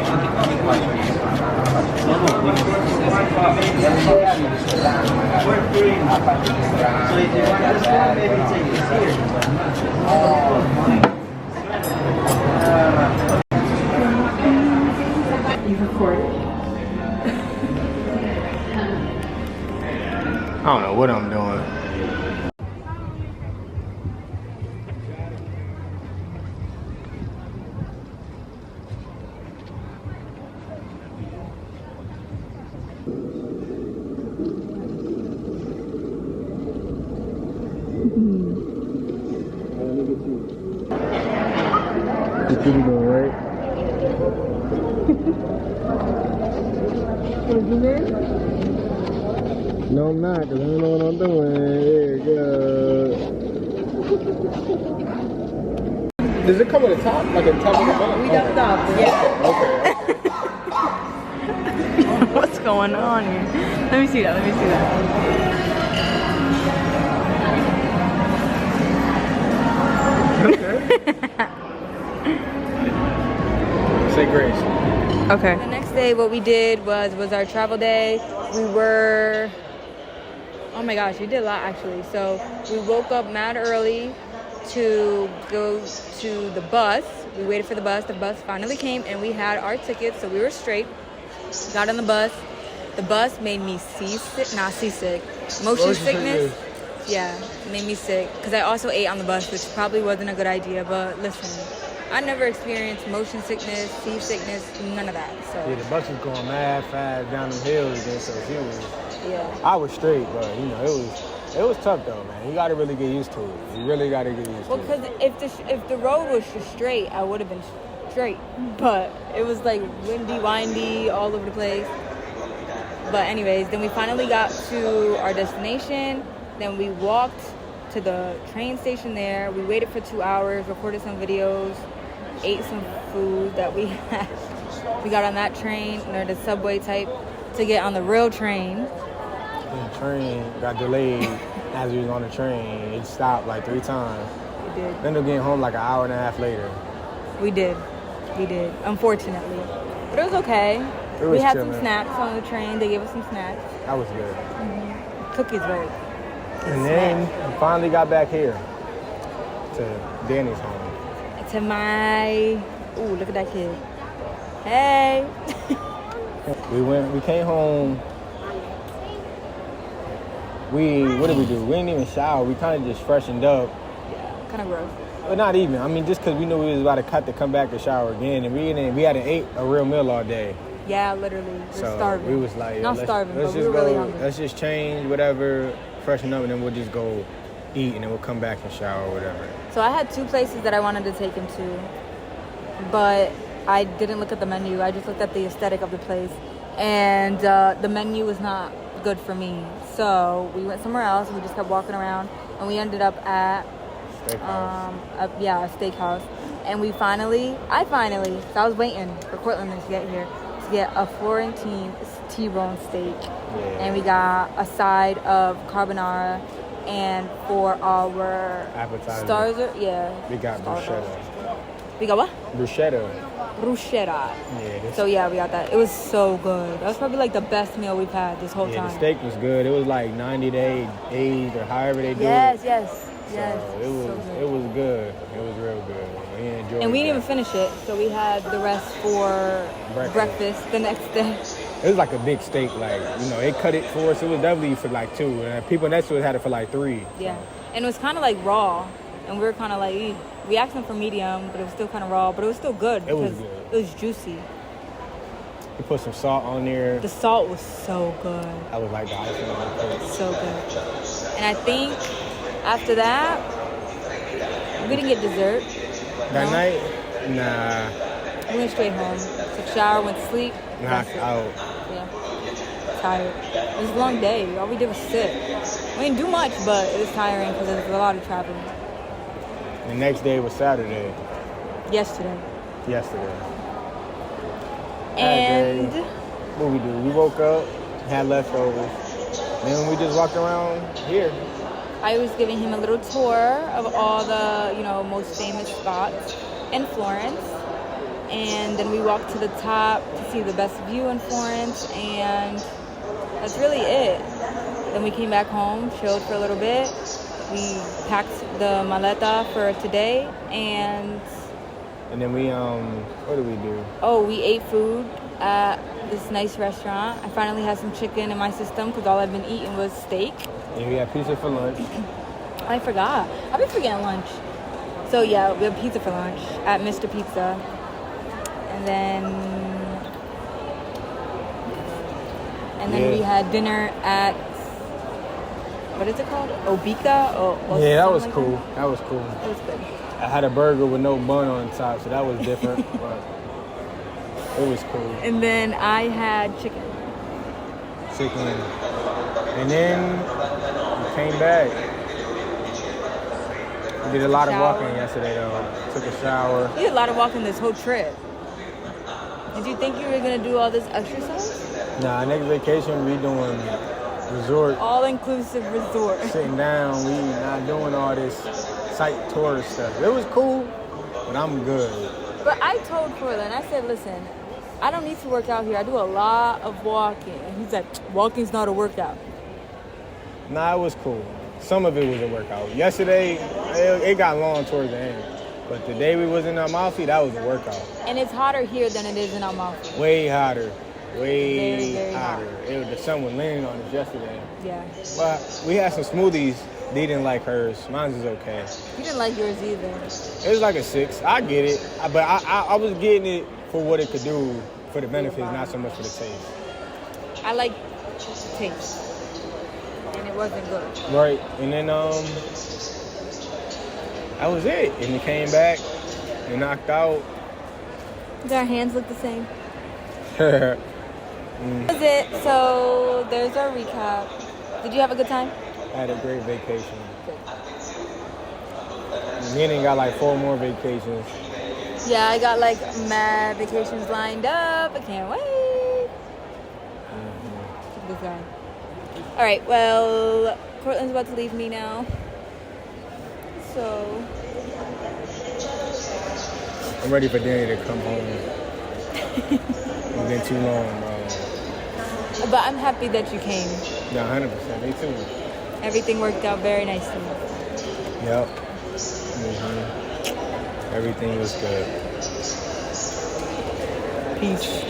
You recorded. I don't know what I'm doing. What you doing, right? Was you there? No, I'm not, because I don't know what I'm doing. Here, good. Does it come with a top? Like a top of the bottom? We got top, yeah. Okay. What's going on here? Let me see that. Say grace. Okay. The next day, what we did was our travel day. We were, oh my gosh, we did a lot actually. So we woke up mad early to go to the bus. We waited for the bus. The bus finally came and we had our tickets, so we were straight. Got on the bus. The bus made me seasick. Motion sickness. Yeah, it made me sick. Because I also ate on the bus, which probably wasn't a good idea. But listen, I never experienced motion sickness, seasickness, none of that. So Yeah, the bus was going mad fast down them hills again, so she was. yeah. I was straight, but you know, it was tough though, man. You got to really get used to it. You really got to get used Well, to because it. if the road was just straight, I would have been straight. But it was like windy, windy, all over the place. But anyways, then we finally got to our destination. Then we walked to the train station there. We waited for 2 hours, recorded some videos, ate some food that we had. We got on that train, or the subway type, to get on the real train. The train got delayed as we was on the train. It stopped like 3 times. We did. Ended up getting home like an hour and a half later. We did, unfortunately. But it was okay. We had some snacks on the train. They gave us some snacks. That was good. Cookies, right? And then we finally got back here to Danny's home. To my, ooh, look at that kid. Hey. We came home. What did we do? We didn't even shower. We kind of just freshened up. Yeah, kind of gross. But not even. I mean, just because we knew we was about to cut to come back to shower again, and we hadn't ate a real meal all day. Yeah, literally. We're So starving. we was like, Not starving, let's but we just were really go. hungry. Let's just change whatever, freshen up, and then we'll just go eat, and then we'll come back and shower or whatever. So I had 2 places that I wanted to take him to, but I didn't look at the menu. I just looked at the aesthetic of the place, and the menu was not good for me. So we went somewhere else, and we just kept walking around, and we ended up at Steakhouse. a steakhouse. And I was waiting for Cortland to get here to get a Florentine T-bone steak. Yeah. And we got a side of carbonara, and for our Appetizer. we got bruschetta. We got what? Bruschetta. Bruschetta. Yeah. So yeah, we got that. It was so good. That was probably like the best meal we've had this whole Yeah, time. the steak was good. It was like 90-day aged or however they do Yes. it. So it was good. It was real good. We enjoyed it. And we didn't even finish it, so we had the rest for breakfast the next day. It was like a big steak, like, you know, they cut it for us. It was definitely for like 2. And people next to us had it for like 3. Yeah. And it was kind of like raw. And we were kind of like, eek. We asked them for medium, but it was still kind of raw. But it was still good. It was because good. It was juicy. We put some salt on there. The salt was so good. I was like the icing on the cake. So good. And I think after that, we didn't get dessert. That night? Nah. We went straight home. Took a shower, went to sleep. Knocked out. Yeah. Tired. It was a long day. All we did was sit. We didn't do much, but it was tiring because there was a lot of traveling. The next day was Saturday. Yesterday. Saturday. And What we do? We woke up, had leftovers. Then we just walked around here. I was giving him a little tour of all the, most famous spots in Florence. and then we walked to the top to see the best view in Florence, and that's really it. Then we came back home, chilled for a little bit. We packed the maleta for today, and then we what did we do? Oh, we ate food at this nice restaurant. I finally had some chicken in my system because all I've been eating was steak. And we had pizza for lunch. I forgot. I've been forgetting lunch. So yeah, we had pizza for lunch at Mr. Pizza. And then we had dinner at, what is it called? Obika? Or yeah, that was like cool. That was cool. It was good. I had a burger with no bun on top, so that was different. But it was cool. And then I had chicken. And then we came back. We did a lot of walking yesterday, though. Took a shower. You did a lot of walking this whole trip. Did you think you were going to do all this exercise? Nah, next vacation we doing resort. All-inclusive resort. Sitting down, we not doing all this sight tourist stuff. It was cool, but I'm good. But I told Cortland, I said, listen, I don't need to work out here. I do a lot of walking. And he's like, walking's not a workout. Nah, it was cool. Some of it was a workout. Yesterday, it got long towards the end. But the day we was in Amalfi, that was a workout. And it's hotter here than it is in Amalfi. Way hotter. Way very hotter. The sun was leaning on us yesterday. Yeah. But we had some smoothies. Dee didn't like hers. Mine's is okay. You didn't like yours either. It was like a 6. I get it. But I was getting it for what it could do for the benefits, not so much for the taste. I like taste. And it wasn't good. Right. And then that was it. And we came back and knocked out. Do our hands look the same? That was it. So there's our recap. Did you have a good time? I had a great vacation. Me and him got like 4 more vacations. Yeah, I got like mad vacations lined up. I can't wait. Good guy. All right, well, Cortland's about to leave me now. So I'm ready for Danny to come home. It's been too long, bro. But I'm happy that you came. Yeah, 100%. Me too. Everything worked out very nicely. Yep. Everything was good. Peace.